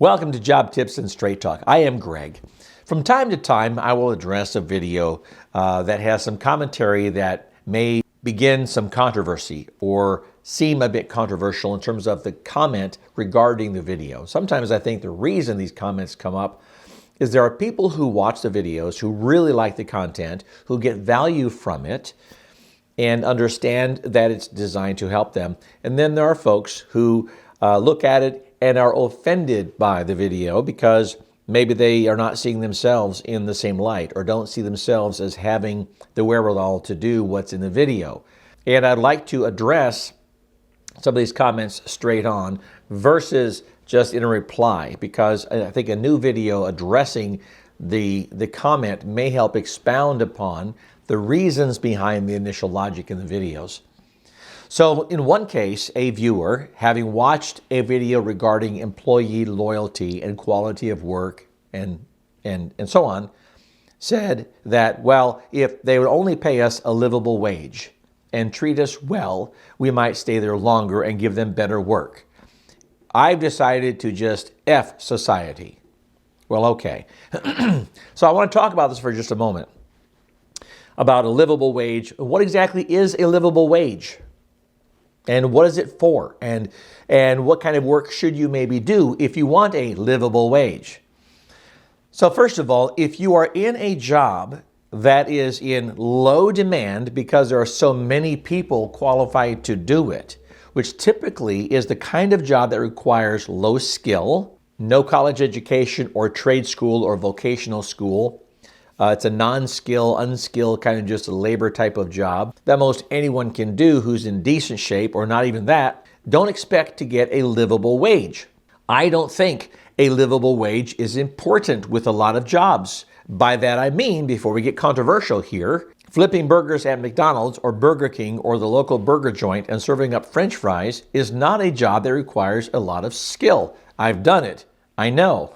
Welcome to Job Tips and Straight Talk. I am Greg. From time to time, I will address a video that has some commentary that may begin some controversy or seem a bit controversial in terms of the comment regarding the video. Sometimes I think the reason these comments come up is there are people who watch the videos who really like the content, who get value from it, and understand that it's designed to help them. And then there are folks who look at it and are offended by the video because maybe they are not seeing themselves in the same light or don't see themselves as having the wherewithal to do what's in the video. And I'd like to address some of these comments straight on versus just in a reply, because I think a new video addressing the comment may help expound upon the reasons behind the initial logic in the videos. So in one case, a viewer, having watched a video regarding employee loyalty and quality of work and so on, said that, well, if they would only pay us a livable wage and treat us well, we might stay there longer and give them better work. I've decided to just F society. Well, okay. So I want to talk about this for just a moment, about a livable wage. What exactly is a livable wage? And what is it for? And what kind of work should you maybe do if you want a livable wage? So first of all, if you are in a job that is in low demand because there are so many people qualified to do it, which typically is the kind of job that requires low skill, no college education or trade school or vocational school. It's a non-skill, unskilled kind of just a labor type of job that most anyone can do who's in decent shape, or not even that. Don't expect to get a livable wage. I don't think a livable wage is important with a lot of jobs. By that I mean, before we get controversial here, flipping burgers at McDonald's or Burger King or the local burger joint and serving up French fries is not a job that requires a lot of skill. I've done it. I know.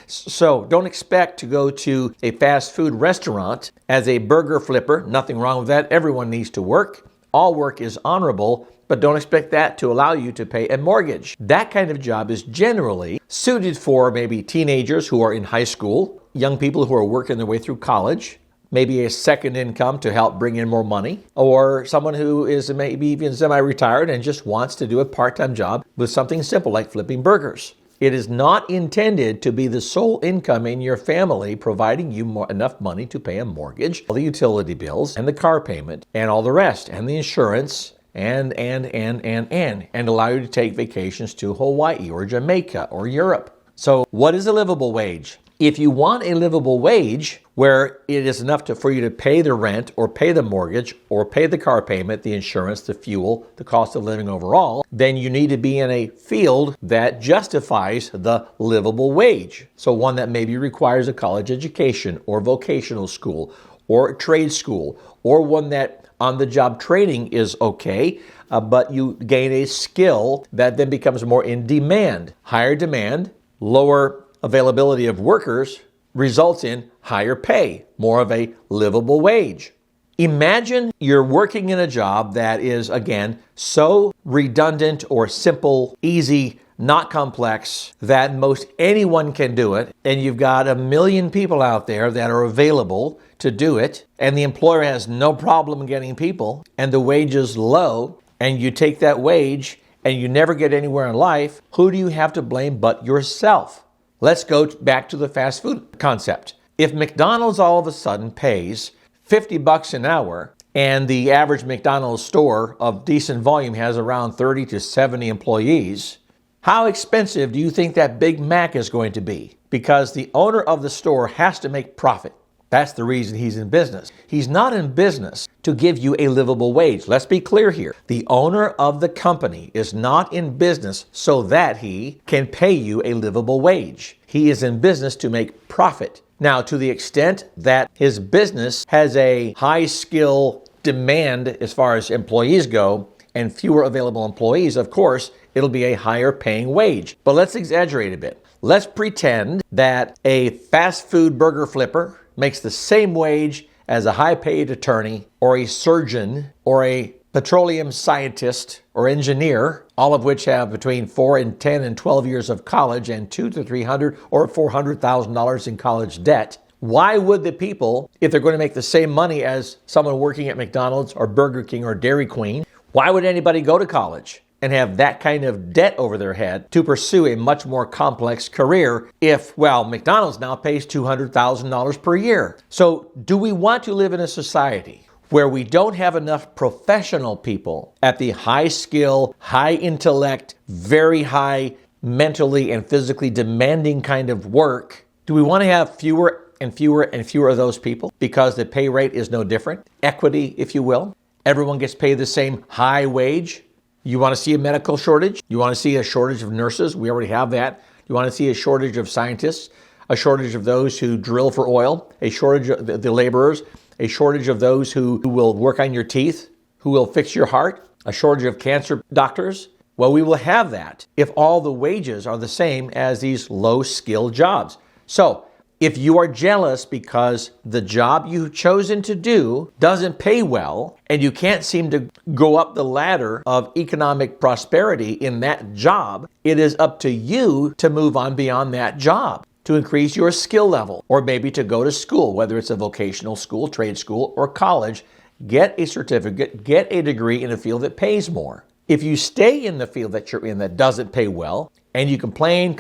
So don't expect to go to a fast food restaurant as a burger flipper. Nothing wrong with that. Everyone needs to work. All work is honorable, but don't expect that to allow you to pay a mortgage. That kind of job is generally suited for maybe teenagers who are in high school, young people who are working their way through college, maybe a second income to help bring in more money, or someone who is maybe even semi-retired and just wants to do a part-time job with something simple like flipping burgers. It is not intended to be the sole income in your family, providing you enough money to pay a mortgage, all the utility bills, and the car payment, and all the rest, and the insurance, and allow you to take vacations to Hawaii or Jamaica or Europe. So what is a livable wage? If you want a livable wage where it is enough for you to pay the rent or pay the mortgage or pay the car payment, the insurance, the fuel, the cost of living overall, then you need to be in a field that justifies the livable wage. So one that maybe requires a college education or vocational school or trade school, or one that on-the-job training is okay, but you gain a skill that then becomes more in demand. Higher demand, lower availability of workers results in higher pay, more of a livable wage. Imagine you're working in a job that is, again, so redundant or simple, easy, not complex, that most anyone can do it, and you've got 1 million people out there that are available to do it, and the employer has no problem getting people, and the wage is low, and you take that wage and you never get anywhere in life. Who do you have to blame but yourself? Let's go back to the fast food concept. If McDonald's all of a sudden pays $50 an hour and the average McDonald's store of decent volume has around 30 to 70 employees, how expensive do you think that Big Mac is going to be? Because the owner of the store has to make profit. That's the reason he's in business. He's not in business to give you a livable wage. Let's be clear here. The owner of the company is not in business so that he can pay you a livable wage. He is in business to make profit. Now, to the extent that his business has a high skill demand as far as employees go and fewer available employees, of course, it'll be a higher paying wage. But let's exaggerate a bit. Let's pretend that a fast food burger flipper makes the same wage as a high-paid attorney or a surgeon or a petroleum scientist or engineer, all of which have between 4 and 10 and 12 years of college and $200 to $300 or $400,000 in college debt, why would the people, if they're going to make the same money as someone working at McDonald's or Burger King or Dairy Queen, why would anybody go to college and have that kind of debt over their head to pursue a much more complex career if, well, McDonald's now pays $200,000 per year? So do we want to live in a society where we don't have enough professional people at the high skill, high intellect, very high mentally and physically demanding kind of work? Do we want to have fewer and fewer and fewer of those people because the pay rate is no different? Equity, if you will. Everyone gets paid the same high wage. You want to see a medical shortage? You want to see a shortage of nurses? We already have that. You want to see a shortage of scientists, a shortage of those who drill for oil, a shortage of the laborers, a shortage of those who will work on your teeth, who will fix your heart, a shortage of cancer doctors? Well, we will have that if all the wages are the same as these low-skilled jobs. So if you are jealous because the job you've chosen to do doesn't pay well and you can't seem to go up the ladder of economic prosperity in that job, it is up to you to move on beyond that job, to increase your skill level, or maybe to go to school, whether it's a vocational school, trade school, or college, get a certificate, get a degree in a field that pays more. If you stay in the field that you're in that doesn't pay well, and you complain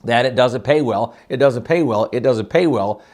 that it doesn't pay well,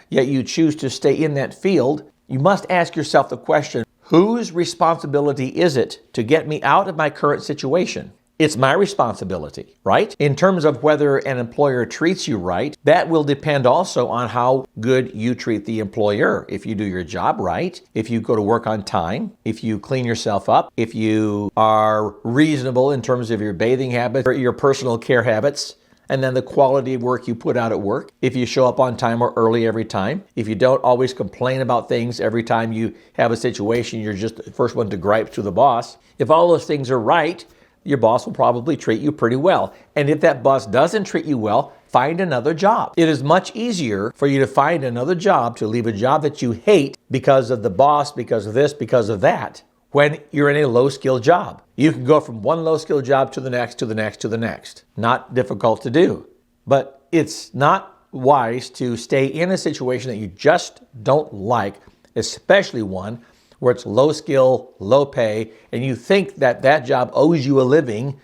yet you choose to stay in that field, you must ask yourself the question, whose responsibility is it to get me out of my current situation? It's my responsibility, right? In terms of whether an employer treats you right, that will depend also on how good you treat the employer. If you do your job right, if you go to work on time, if you clean yourself up, if you are reasonable in terms of your bathing habits or your personal care habits, and then the quality of work you put out at work, if you show up on time or early every time, if you don't always complain about things every time you have a situation, you're just the first one to gripe to the boss. If all those things are right, your boss will probably treat you pretty well. And if that boss doesn't treat you well, find another job. It is much easier for you to find another job, to leave a job that you hate because of the boss, because of this, because of that, when you're in a low-skill job. You can go from one low-skill job to the next, to the next, to the next. Not difficult to do. But it's not wise to stay in a situation that you just don't like, especially one where it's low skill, low pay, and you think that that job owes you a living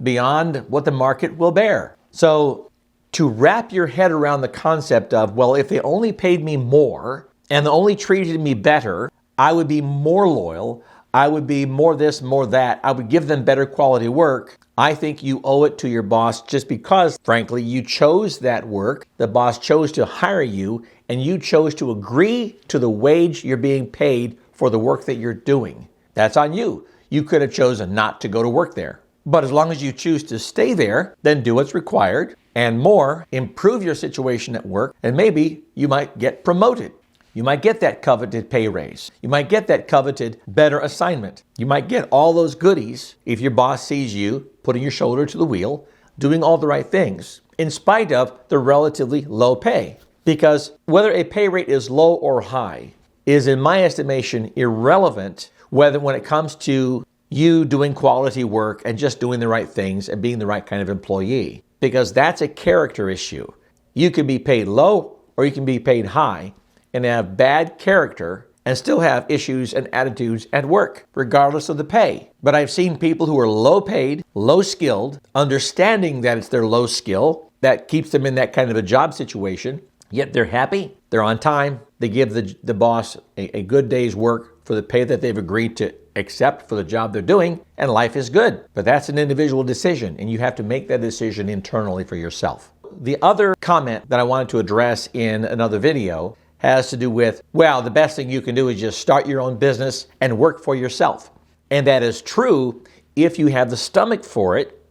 beyond what the market will bear. So to wrap your head around the concept of, well, if they only paid me more and they only treated me better, I would be more loyal, I would be more this, more that, I would give them better quality work. I think you owe it to your boss just because, frankly, you chose that work. The boss chose to hire you, and you chose to agree to the wage you're being paid for the work that you're doing. That's on you. You could have chosen not to go to work there. But as long as you choose to stay there, then do what's required and more, improve your situation at work, and maybe you might get promoted. You might get that coveted pay raise. You might get that coveted better assignment. You might get all those goodies if your boss sees you putting your shoulder to the wheel, doing all the right things, in spite of the relatively low pay. Because whether a pay rate is low or high is, in my estimation, irrelevant when it comes to you doing quality work and just doing the right things and being the right kind of employee. Because that's a character issue. You can be paid low or you can be paid high and have bad character and still have issues and attitudes at work, regardless of the pay. But I've seen people who are low paid, low skilled, understanding that it's their low skill that keeps them in that kind of a job situation, yet they're happy, they're on time, they give the boss a good day's work for the pay that they've agreed to accept for the job they're doing, and life is good. But that's an individual decision, and you have to make that decision internally for yourself. The other comment that I wanted to address in another video has to do with, well, the best thing you can do is just start your own business and work for yourself. And that is true if you have the stomach for it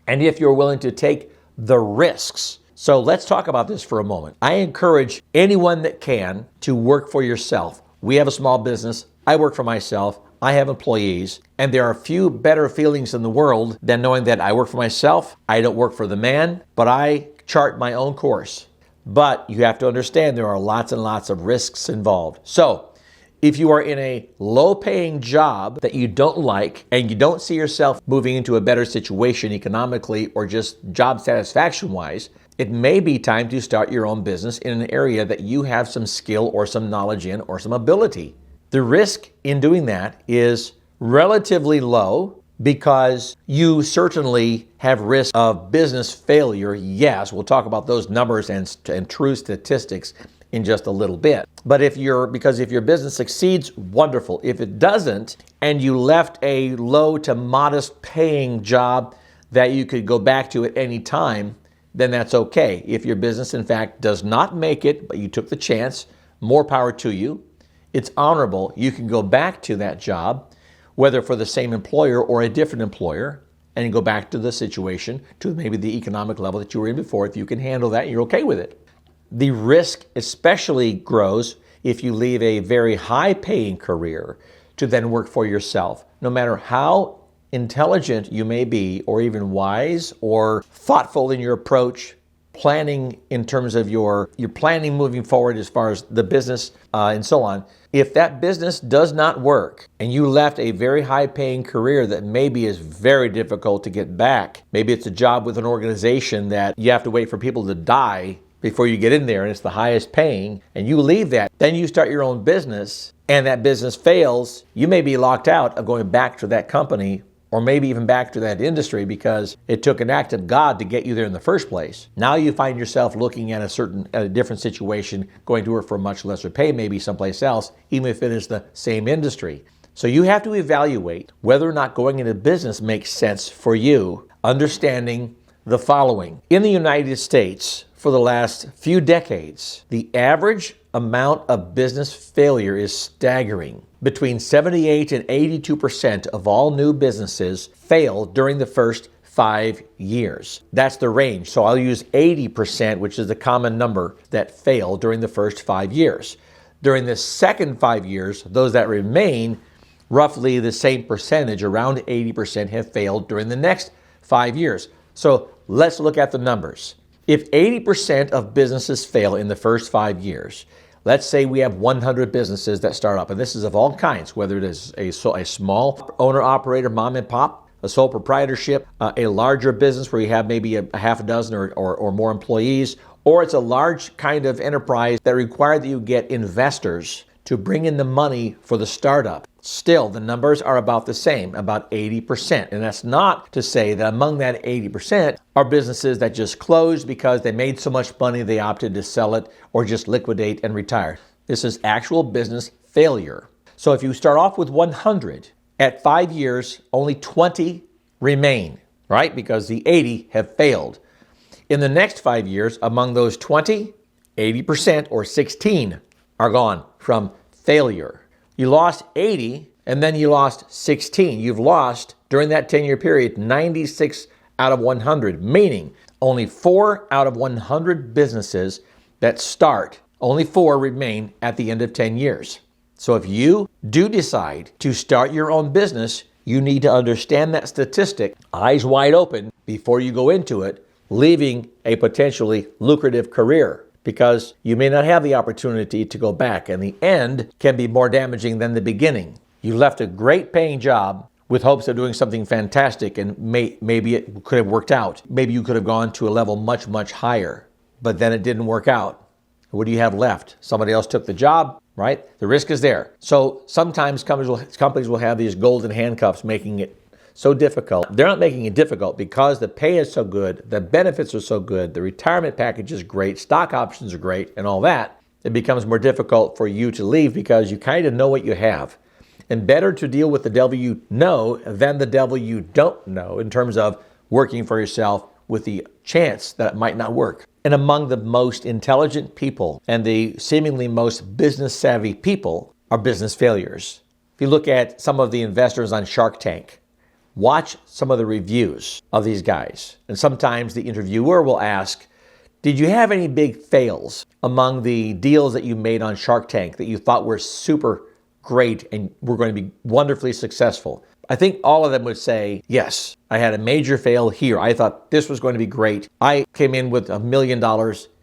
and if you're willing to take the risks. So let's talk about this for a moment. I encourage anyone that can to work for yourself. We have a small business. I work for myself. I have employees. And there are few better feelings in the world than knowing that I work for myself. I don't work for the man, but I chart my own course. But you have to understand there are lots and lots of risks involved. So If you are in a low-paying job that you don't like and you don't see yourself moving into a better situation economically or just job satisfaction-wise, it may be time to start your own business in an area that you have some skill or some knowledge in or some ability. The risk in doing that is relatively low because you certainly have risk of business failure. Yes, we'll talk about those numbers and true statistics in just a little bit. But if your business succeeds, wonderful. If it doesn't, and you left a low to modest paying job that you could go back to at any time, then that's okay. If your business, in fact, does not make it, but you took the chance, more power to you. It's honorable. You can go back to that job, whether for the same employer or a different employer, and go back to the situation, to maybe the economic level that you were in before. If you can handle that, you're okay with it. The risk especially grows if you leave a very high-paying career to then work for yourself. No matter how intelligent you may be, or even wise or thoughtful in your approach, planning in terms of your planning moving forward as far as the business and so on, if that business does not work and you left a very high-paying career that maybe is very difficult to get back, maybe it's a job with an organization that you have to wait for people to die before you get in there and it's the highest paying, and you leave that, then you start your own business and that business fails, you may be locked out of going back to that company or maybe even back to that industry because it took an act of God to get you there in the first place. Now you find yourself looking at a different situation, going to work for much lesser pay, maybe someplace else, even if it is the same industry. So you have to evaluate whether or not going into business makes sense for you, understanding the following. In the United States, for the last few decades, the average amount of business failure is staggering. Between 78 and 82% of all new businesses fail during the first 5 years. That's the range. So I'll use 80%, which is the common number, that fail during the first 5 years. During the second 5 years, those that remain, roughly the same percentage, around 80%, have failed during the next 5 years. So let's look at the numbers. If 80% of businesses fail in the first 5 years, let's say we have 100 businesses that start up, and this is of all kinds, whether it is a small owner-operator, mom and pop, a sole proprietorship, a larger business where you have maybe a half a dozen or more employees, or it's a large kind of enterprise that requires that you get investors to bring in the money for the startup. Still, the numbers are about the same, about 80%. And that's not to say that among that 80% are businesses that just closed because they made so much money they opted to sell it or just liquidate and retire. This is actual business failure. So if you start off with 100, at 5 years, only 20 remain, right? Because the 80 have failed. In the next 5 years, among those 20, 80% or 16 are gone from failure. You lost 80 and then you lost 16. You've lost, during that 10-year period, 96 out of 100, meaning only 4 out of 100 businesses that start, only 4 remain at the end of 10 years. So if you do decide to start your own business, you need to understand that statistic, eyes wide open, before you go into it, leaving a potentially lucrative career, because you may not have the opportunity to go back, and the end can be more damaging than the beginning. You left a great paying job with hopes of doing something fantastic, and maybe it could have worked out. Maybe you could have gone to a level much, much higher, but then it didn't work out. What do you have left? Somebody else took the job, right? The risk is there. So sometimes companies will have these golden handcuffs, making it so difficult. They're not making it difficult because the pay is so good, the benefits are so good, the retirement package is great, stock options are great, and all that. It becomes more difficult for you to leave because you kind of know what you have. And better to deal with the devil you know than the devil you don't know, in terms of working for yourself with the chance that it might not work. And among the most intelligent people and the seemingly most business savvy people are business failures. If you look at some of the investors on Shark Tank, watch some of the reviews of these guys. And sometimes the interviewer will ask, did you have any big fails among the deals that you made on Shark Tank that you thought were super great and were going to be wonderfully successful? I think all of them would say, yes, I had a major fail here. I thought this was going to be great. I came in with $1 million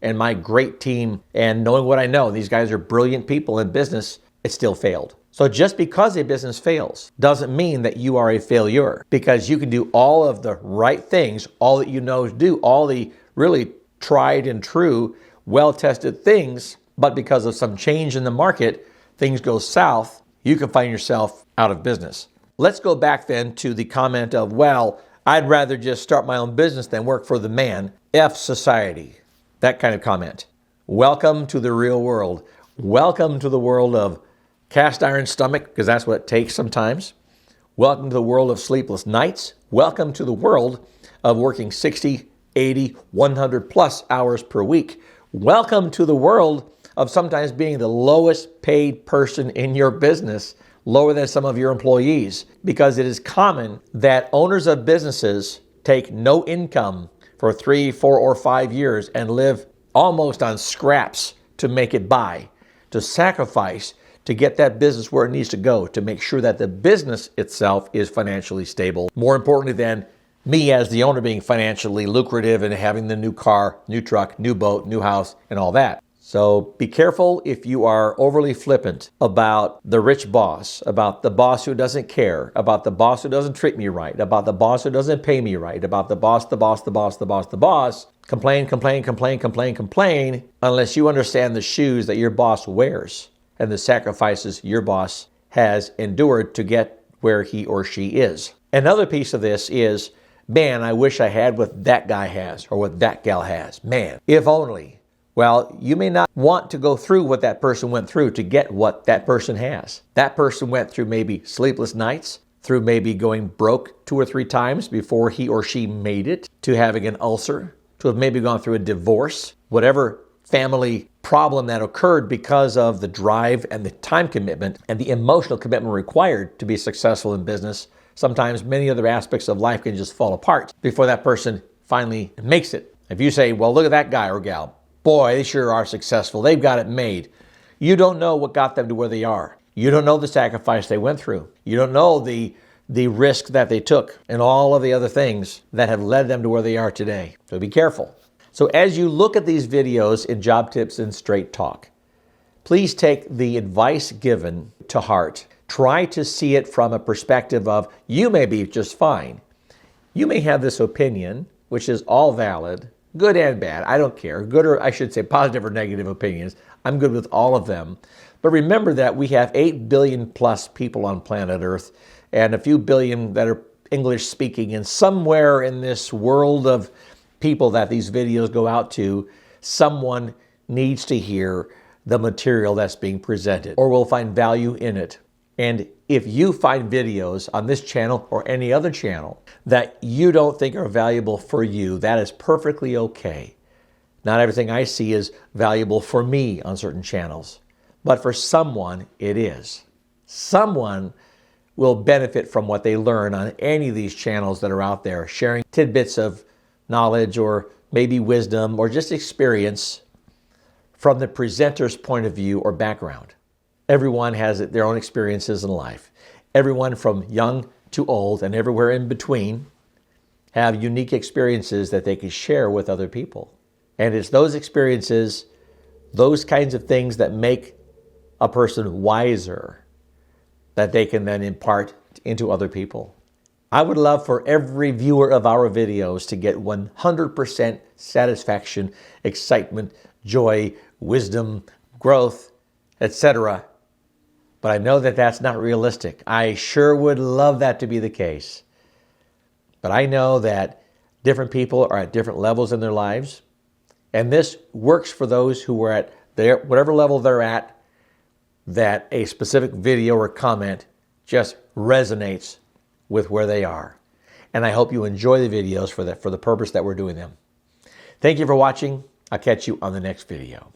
and my great team, and knowing what I know, these guys are brilliant people in business. it still failed. So just because a business fails doesn't mean that you are a failure, because you can do all of the right things, all that you know to do, all the really tried and true, well-tested things, but because of some change in the market, things go south, you can find yourself out of business. Let's go back then to the comment of, well, I'd rather just start my own business than work for the man. F society. That kind of comment. Welcome to the real world. Welcome to the world of cast iron stomach, because that's what it takes sometimes. Welcome to the world of sleepless nights. Welcome to the world of working 60, 80, 100 plus hours per week. Welcome to the world of sometimes being the lowest paid person in your business, lower than some of your employees, because it is common that owners of businesses take no income for 3, 4, or 5 years and live almost on scraps to make it by, to sacrifice to get that business where it needs to go, to make sure that the business itself is financially stable. More importantly than me as the owner being financially lucrative and having the new car, new truck, new boat, new house, and all that. So be careful if you are overly flippant about the rich boss, about the boss who doesn't care, about the boss who doesn't treat me right, about the boss who doesn't pay me right, about the boss. Complain, unless you understand the shoes that your boss wears and the sacrifices your boss has endured to get where he or she is. Another piece of this is, man, I wish I had what that guy has or what that gal has. Man, if only. Well, you may not want to go through what that person went through to get what that person has. That person went through maybe sleepless nights, through maybe going broke 2 or 3 times before he or she made it, to having an ulcer, to have maybe gone through a divorce, whatever family problem that occurred because of the drive and the time commitment and the emotional commitment required to be successful in business. Sometimes many other aspects of life can just fall apart before that person finally makes it. If you say, well, look at that guy or gal, boy, they sure are successful. They've got it made. You don't know what got them to where they are. You don't know the sacrifice they went through. You don't know the risk that they took and all of the other things that have led them to where they are today. So be careful. So as you look at these videos in Job Tips and Straight Talk, please take the advice given to heart. Try to see it from a perspective of, you may be just fine. You may have this opinion, which is all valid, good and bad. I don't care. Good, or I should say positive or negative opinions. I'm good with all of them. But remember that we have 8 billion plus people on planet Earth and a few billion that are English speaking. And somewhere in this world of people that these videos go out to, someone needs to hear the material that's being presented or will find value in it. And if you find videos on this channel or any other channel that you don't think are valuable for you, that is perfectly okay. Not everything I see is valuable for me on certain channels, but for someone it is. Someone will benefit from what they learn on any of these channels that are out there, sharing tidbits of knowledge or maybe wisdom or just experience from the presenter's point of view or background. Everyone has their own experiences in life. Everyone from young to old and everywhere in between have unique experiences that they can share with other people. And it's those experiences, those kinds of things that make a person wiser that they can then impart into other people. I would love for every viewer of our videos to get 100% satisfaction, excitement, joy, wisdom, growth, etc. But I know that that's not realistic. I sure would love that to be the case. But I know that different people are at different levels in their lives. And this works for those who are at whatever level they're at, that a specific video or comment just resonates with where they are. And I hope you enjoy the videos for the purpose that we're doing them. Thank you for watching. I'll catch you on the next video.